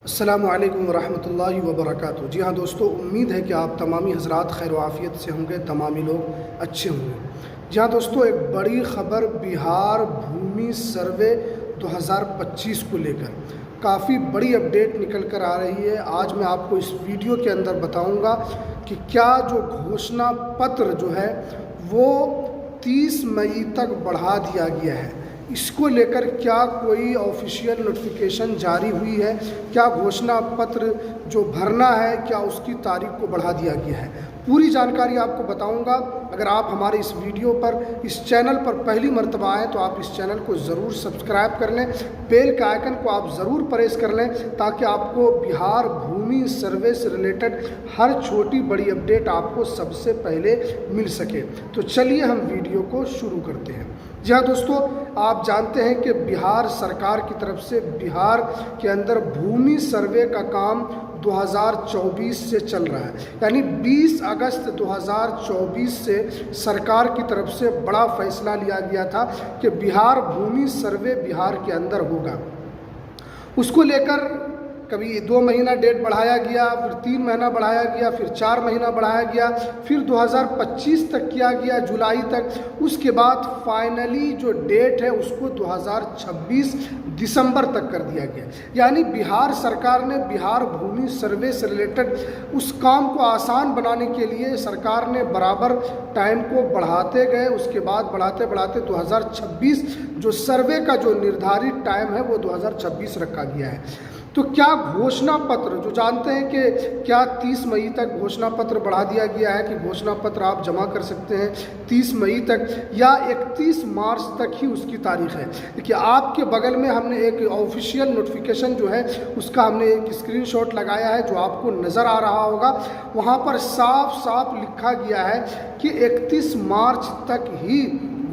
अस्सलामु अलैकुम वरहमतुल्लाहि वबरकातुहू। जी हाँ दोस्तों, उम्मीद है कि आप तमामी हज़रात खैर व आफ़ियत से होंगे, तमामी लोग अच्छे होंगे। जी हाँ दोस्तों, एक बड़ी ख़बर बिहार भूमि सर्वे 2025 को लेकर काफ़ी बड़ी अपडेट निकल कर आ रही है। आज मैं आपको इस वीडियो के अंदर बताऊंगा कि क्या जो घोषणा पत्र जो है वो 30 मई तक बढ़ा दिया गया है, इसको लेकर क्या कोई ऑफिशियल नोटिफिकेशन जारी हुई है, क्या घोषणा पत्र जो भरना है क्या उसकी तारीख को बढ़ा दिया गया है। पूरी जानकारी आपको बताऊंगा। अगर आप हमारे इस वीडियो पर, इस चैनल पर पहली मर्तबा आएँ तो आप इस चैनल को ज़रूर सब्सक्राइब कर लें, बेल के आइकन को आप ज़रूर प्रेस कर लें ताकि आपको बिहार भूमि सर्वे से रिलेटेड हर छोटी बड़ी अपडेट आपको सबसे पहले मिल सके। तो चलिए हम वीडियो को शुरू करते हैं। जी हाँ दोस्तों, आप जानते हैं कि बिहार सरकार की तरफ से बिहार के अंदर भूमि सर्वे का काम 2024 से चल रहा है, यानी 20 अगस्त 2024 से सरकार की तरफ से बड़ा फैसला लिया गया था कि बिहार भूमि सर्वे बिहार के अंदर होगा। उसको लेकर कभी 2 महीना डेट बढ़ाया गया, फिर 3 महीना बढ़ाया गया, फिर 4 महीना बढ़ाया गया, फिर 2025 तक किया गया, जुलाई तक। उसके बाद फाइनली जो डेट है उसको 2026 दिसंबर तक कर दिया गया। यानी बिहार सरकार ने बिहार भूमि सर्वे से रिलेटेड उस काम को आसान बनाने के लिए सरकार ने बराबर टाइम को बढ़ाते गए। उसके बाद बढ़ाते बढ़ाते 2026 जो सर्वे का जो निर्धारित टाइम है वो 2026 रखा गया है। तो क्या घोषणा पत्र, जो जानते हैं कि क्या 30 मई तक घोषणा पत्र बढ़ा दिया गया है कि घोषणा पत्र आप जमा कर सकते हैं 30 मई तक या 31 मार्च तक ही उसकी तारीख है। देखिए, आपके बगल में हमने एक ऑफिशियल नोटिफिकेशन जो है उसका हमने एक स्क्रीनशॉट लगाया है जो आपको नज़र आ रहा होगा। वहाँ पर साफ साफ लिखा गया है कि 31 मार्च तक ही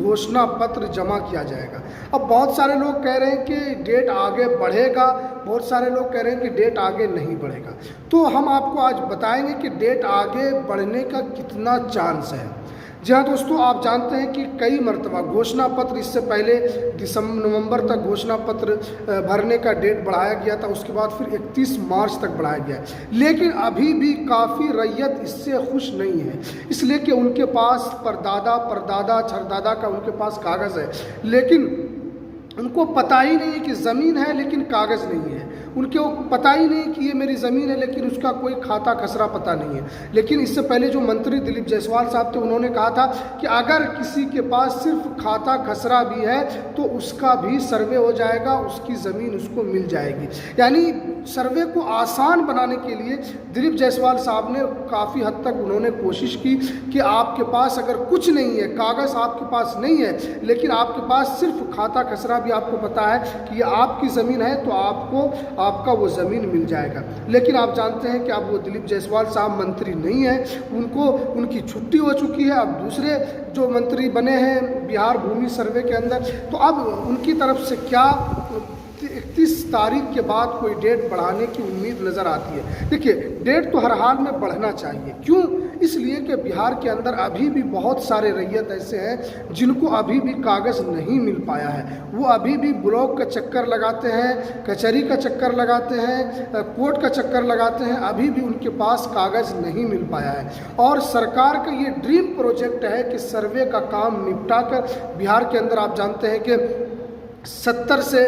घोषणा पत्र जमा किया जाएगा। अब बहुत सारे लोग कह रहे हैं कि डेट आगे बढ़ेगा, बहुत सारे लोग कह रहे हैं कि डेट आगे नहीं बढ़ेगा। तो हम आपको आज बताएंगे कि डेट आगे बढ़ने का कितना चांस है। जी हाँ दोस्तों, आप जानते हैं कि कई मरतबा घोषणा पत्र, इससे पहले नवंबर तक घोषणा पत्र भरने का डेट बढ़ाया गया था, उसके बाद फिर 31 मार्च तक बढ़ाया गया, लेकिन अभी भी काफ़ी रैयत इससे खुश नहीं है, इसलिए कि उनके पास परदादा परदादा छरदादा का उनके पास कागज़ है, लेकिन उनको पता ही नहीं है कि ज़मीन है लेकिन कागज़ नहीं है। उनको पता ही नहीं कि ये मेरी ज़मीन है लेकिन उसका कोई खाता खसरा पता नहीं है। लेकिन इससे पहले जो मंत्री दिलीप जायसवाल साहब थे उन्होंने कहा था कि अगर किसी के पास सिर्फ खाता खसरा भी है तो उसका भी सर्वे हो जाएगा, उसकी ज़मीन उसको मिल जाएगी। यानी सर्वे को आसान बनाने के लिए दिलीप जायसवाल साहब ने काफ़ी हद तक उन्होंने कोशिश की कि आपके पास अगर कुछ नहीं है, कागज़ आपके पास नहीं है, लेकिन आपके पास सिर्फ खाता खसरा भी आपको पता है कि ये आपकी ज़मीन है तो आपका वो ज़मीन मिल जाएगा। लेकिन आप जानते हैं कि अब वो दिलीप जायसवाल साहब मंत्री नहीं है, उनकी छुट्टी हो चुकी है। अब दूसरे जो मंत्री बने हैं बिहार भूमि सर्वे के अंदर, तो अब उनकी तरफ से क्या 31 तारीख के बाद कोई डेट बढ़ाने की उम्मीद नज़र आती है। देखिए, डेट तो हर हाल में बढ़ना चाहिए। क्यों? इसलिए कि बिहार के अंदर अभी भी बहुत सारे रैयत ऐसे हैं जिनको अभी भी कागज़ नहीं मिल पाया है। वो अभी भी ब्लॉक का चक्कर लगाते हैं, कचहरी का चक्कर लगाते हैं, कोर्ट का चक्कर लगाते हैं, अभी भी उनके पास कागज़ नहीं मिल पाया है। और सरकार का ये ड्रीम प्रोजेक्ट है कि सर्वे का काम निपटा कर बिहार के अंदर, आप जानते हैं कि 70 से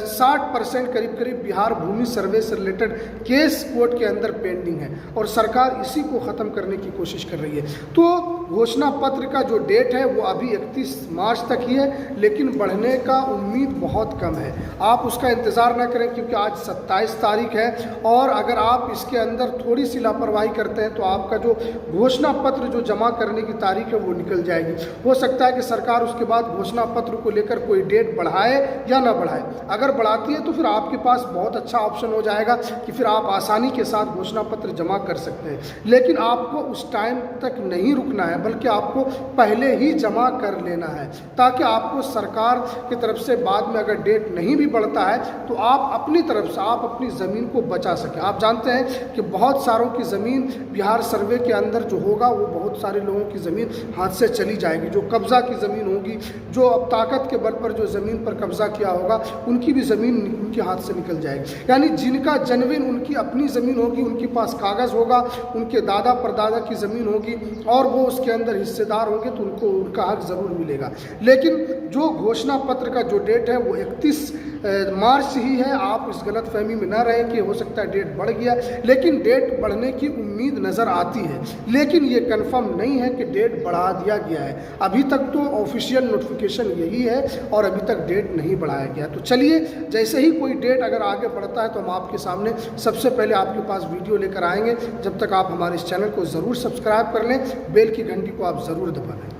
60% करीब बिहार भूमि सर्वे से रिलेटेड केस कोर्ट के अंदर पेंडिंग है और सरकार इसी को ख़त्म करने की कोशिश कर रही है। तो घोषणा पत्र का जो डेट है वो अभी 31 मार्च तक ही है, लेकिन बढ़ने का उम्मीद बहुत कम है। आप उसका इंतज़ार ना करें क्योंकि आज 27 तारीख है और अगर आप इसके अंदर थोड़ी सी लापरवाही करते हैं तो आपका जो घोषणा पत्र जो जमा करने की तारीख है वो निकल जाएगी। हो सकता है कि सरकार उसके बाद घोषणा पत्र को लेकर कोई डेट बढ़ाए या ना बढ़ाए। अगर बढ़ाती है तो फिर आपके पास बहुत अच्छा ऑप्शन हो जाएगा कि फिर आप आसानी के साथ घोषणा पत्र जमा कर सकते हैं। लेकिन आपको उस टाइम तक नहीं रुकना है, है, बल्कि आपको पहले ही जमा कर लेना है, ताकि आपको सरकार की तरफ से बाद में अगर डेट नहीं भी बढ़ता है तो आप अपनी तरफ से आप अपनी ज़मीन को बचा सकें। आप जानते हैं कि बहुत सारों की ज़मीन बिहार सर्वे के अंदर जो होगा वो बहुत सारे लोगों की ज़मीन हाथ से चली जाएगी। जो कब्ज़ा की ज़मीन होगी, जो अब ताकत के बल पर जो ज़मीन पर कब्ज़ा किया होगा, उनकी भी ज़मीन उनके हाथ से निकल जाएगी। यानी जिनका जनविन उनकी अपनी ज़मीन होगी, उनके पास कागज़ होगा, उनके दादा परदादा की ज़मीन होगी और वो उसके अंदर हिस्सेदार होंगे तो उनको उनका हक ज़रूर मिलेगा। लेकिन जो घोषणा पत्र का जो डेट है वो 31 मार्च ही है। आप इस गलत फहमी में ना रहें कि हो सकता है डेट बढ़ गया, लेकिन डेट बढ़ने की उम्मीद नज़र आती है, लेकिन ये कंफर्म नहीं है कि डेट बढ़ा दिया गया है। अभी तक तो ऑफिशियल नोटिफिकेशन यही है और अभी तक डेट नहीं बढ़ाया गया। तो चलिए, जैसे ही कोई डेट अगर आगे बढ़ता है तो हम आपके सामने सबसे पहले आपके पास वीडियो लेकर आएंगे। जब तक आप हमारे इस चैनल को ज़रूर सब्सक्राइब कर लें, बेल की घंटी को आप ज़रूर दबा लें।